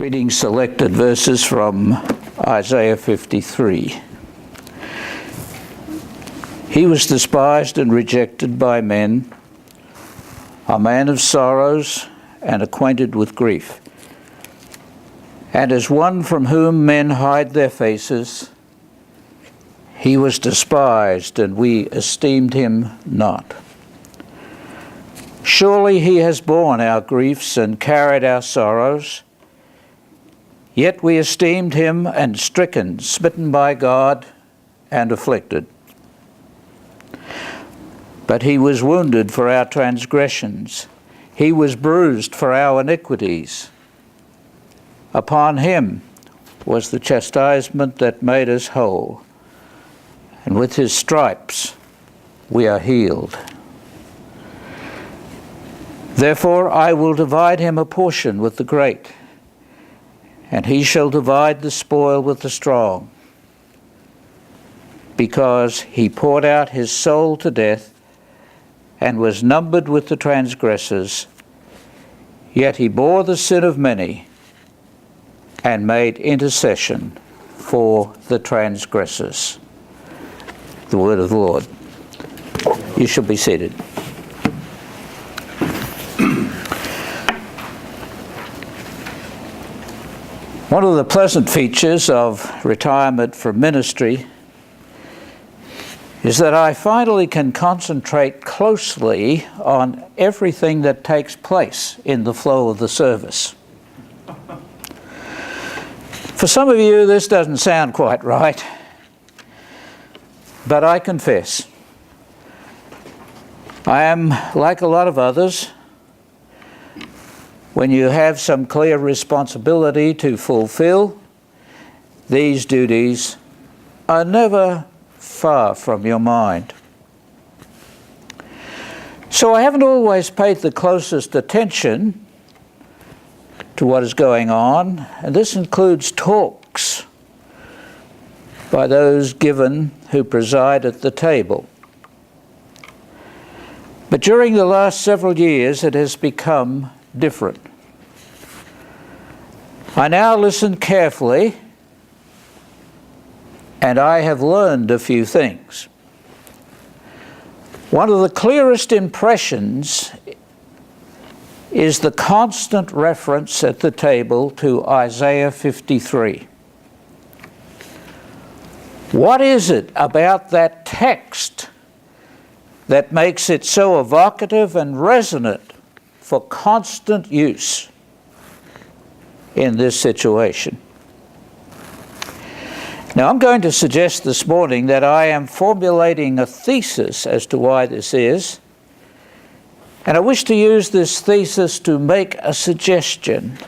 Reading selected verses from Isaiah 53. He was despised and rejected by men, a man of sorrows and acquainted with grief. And as one from whom men hide their faces, he was despised, and we esteemed him not. Surely he has borne our griefs and carried our sorrows. Yet we esteemed him and stricken, smitten by God, and afflicted. But he was wounded for our transgressions. He was bruised for our iniquities. Upon him was the chastisement that made us whole, and with his stripes we are healed. Therefore I will divide him a portion with the great, and he shall divide the spoil with the strong, because he poured out his soul to death and was numbered with the transgressors, yet he bore the sin of many and made intercession for the transgressors. The word of the Lord. You shall be seated. One of the pleasant features of retirement from ministry is that I finally can concentrate closely on everything that takes place in the flow of the service. For some of you, this doesn't sound quite right, but I confess, I am like a lot of others. When you have some clear responsibility to fulfill, these duties are never far from your mind. So I haven't always paid the closest attention to what is going on, and this includes talks by those given who preside at the table. But during the last several years, it has become different. I now listen carefully, and I have learned a few things. One of the clearest impressions is the constant reference at the table to Isaiah 53. What is it about that text that makes it so evocative and resonant for constant use in this situation? Now, I'm going to suggest this morning that I am formulating a thesis as to why this is, and I wish to use this thesis to make a suggestion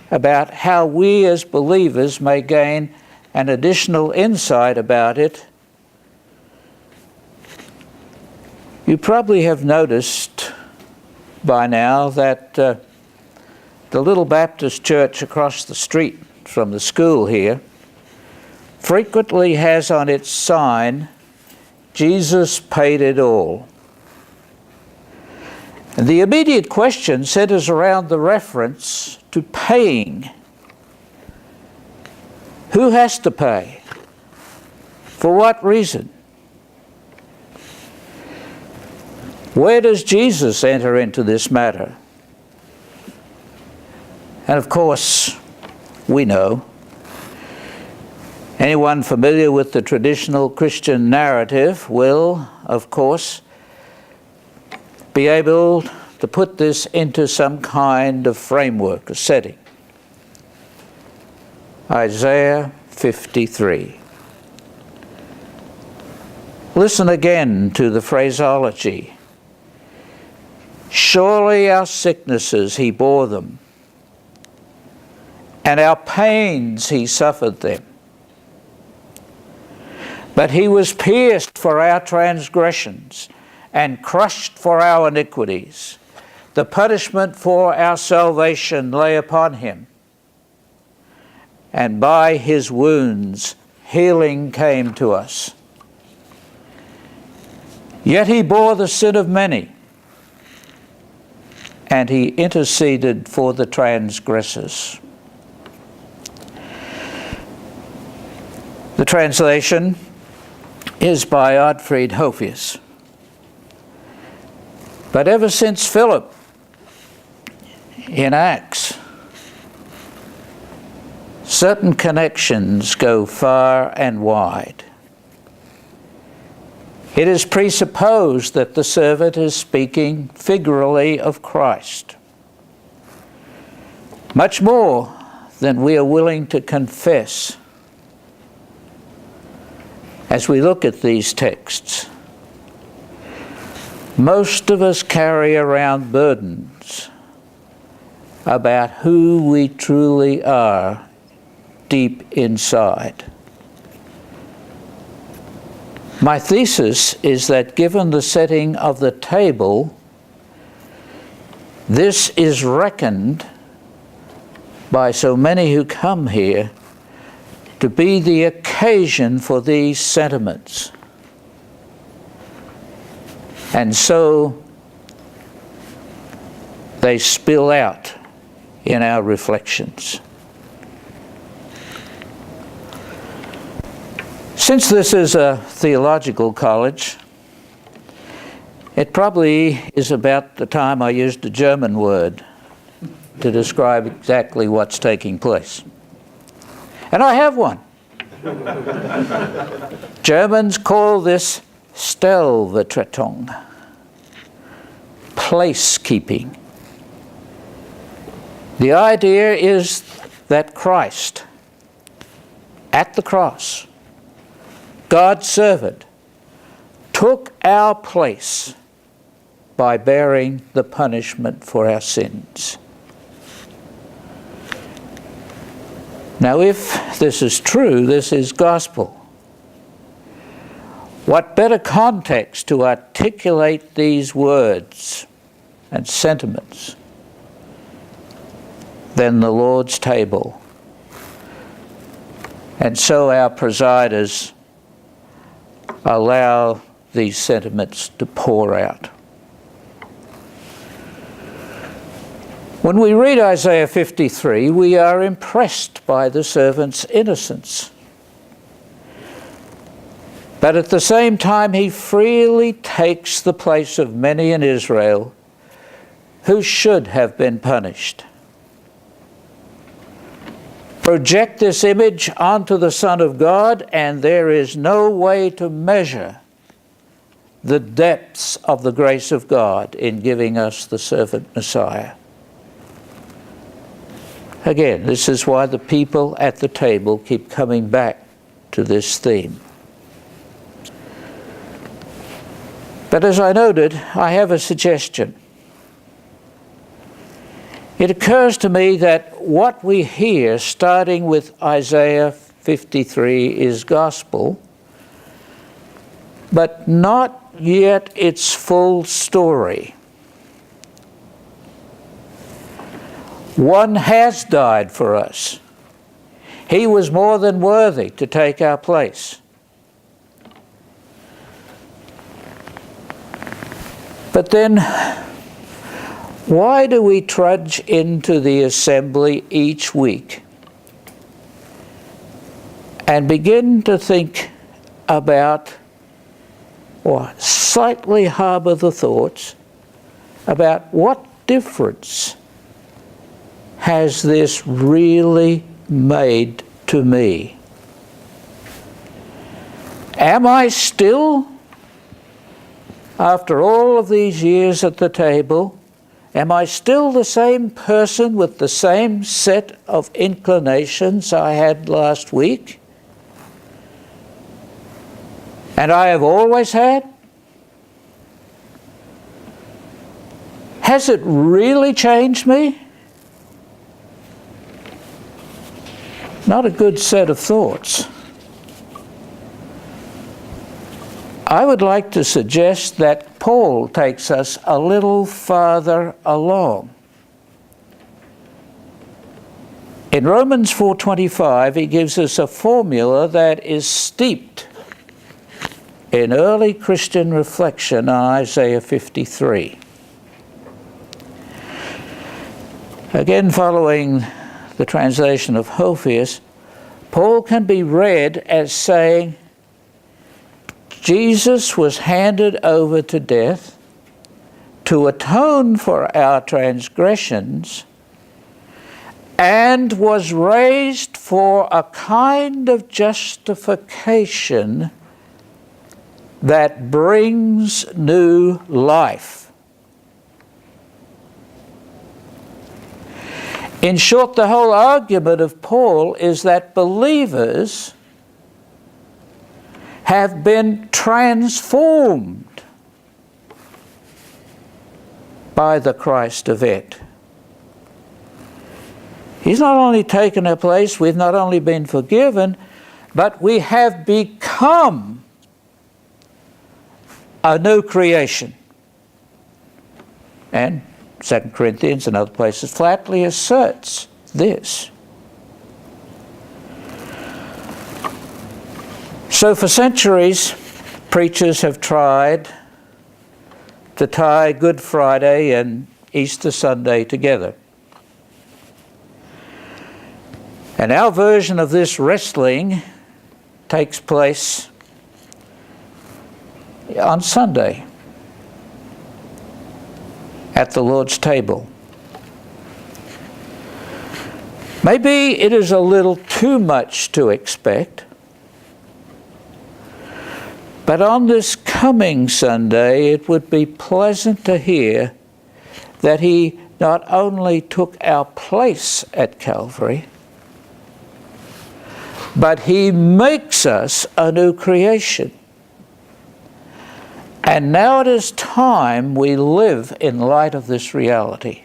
about how we as believers may gain an additional insight about it. You probably have noticed by now that the little Baptist church across the street from the school here frequently has on its sign, "Jesus paid it all." And the immediate question centers around the reference to paying. Who has to pay? For what reason? Where does Jesus enter into this matter? And of course, we know, anyone familiar with the traditional Christian narrative will, of course, be able to put this into some kind of framework, a setting. Isaiah 53. Listen again to the phraseology. Surely our sicknesses he bore them, and our pains he suffered them. But he was pierced for our transgressions and crushed for our iniquities. The punishment for our salvation lay upon him, and by his wounds healing came to us. Yet he bore the sin of many, and he interceded for the transgressors. The translation is by Ottfried Hophius. But ever since Philip in Acts, certain connections go far and wide. It is presupposed that the servant is speaking figuratively of Christ, much more than we are willing to confess as we look at these texts. Most of us carry around burdens about who we truly are deep inside. My thesis is that given the setting of the table, this is reckoned by so many who come here to be the occasion for these sentiments. And so they spill out in our reflections. Since this is a theological college, it probably is about the time I used a German word to describe exactly what's taking place. And I have one. Germans call this Stellvertretung, placekeeping. The idea is that Christ, at the cross, God's servant, took our place by bearing the punishment for our sins. Now, if this is true, this is gospel. What better context to articulate these words and sentiments than the Lord's table? And so our presiders allow these sentiments to pour out. When we read Isaiah 53, we are impressed by the servant's innocence. But at the same time, he freely takes the place of many in Israel who should have been punished. Project this image onto the Son of God, and there is no way to measure the depths of the grace of God in giving us the servant Messiah. Again, this is why the people at the table keep coming back to this theme. But as I noted, I have a suggestion. It occurs to me that what we hear, starting with Isaiah 53, is gospel, but not yet its full story. One has died for us. He was more than worthy to take our place. But then, why do we trudge into the assembly each week and begin to think about, or slightly harbour the thoughts about what difference has this really made to me? Am I still, after all of these years at the table, am I still the same person with the same set of inclinations I had last week? And I have always had? Has it really changed me? Not a good set of thoughts. I would like to suggest that Paul takes us a little farther along. In Romans 4:25, he gives us a formula that is steeped in early Christian reflection on Isaiah 53. Again, following the translation of Hophius, Paul can be read as saying, Jesus was handed over to death to atone for our transgressions, and was raised for a kind of justification that brings new life. In short, the whole argument of Paul is that believers have been transformed by the Christ event. He's not only taken our place, we've not only been forgiven, but we have become a new creation. And 2 Corinthians and other places flatly asserts this. So for centuries, preachers have tried to tie Good Friday and Easter Sunday together. And our version of this wrestling takes place on Sunday at the Lord's table. Maybe it is a little too much to expect, but on this coming Sunday it would be pleasant to hear that He not only took our place at Calvary, but He makes us a new creation. And now it is time we live in light of this reality.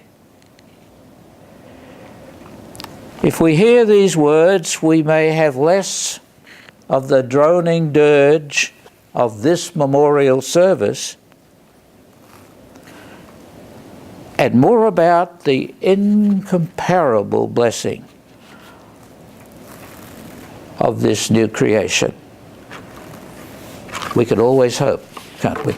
If we hear these words, we may have less of the droning dirge of this memorial service and more about the incomparable blessing of this new creation. We can always hope, can't we?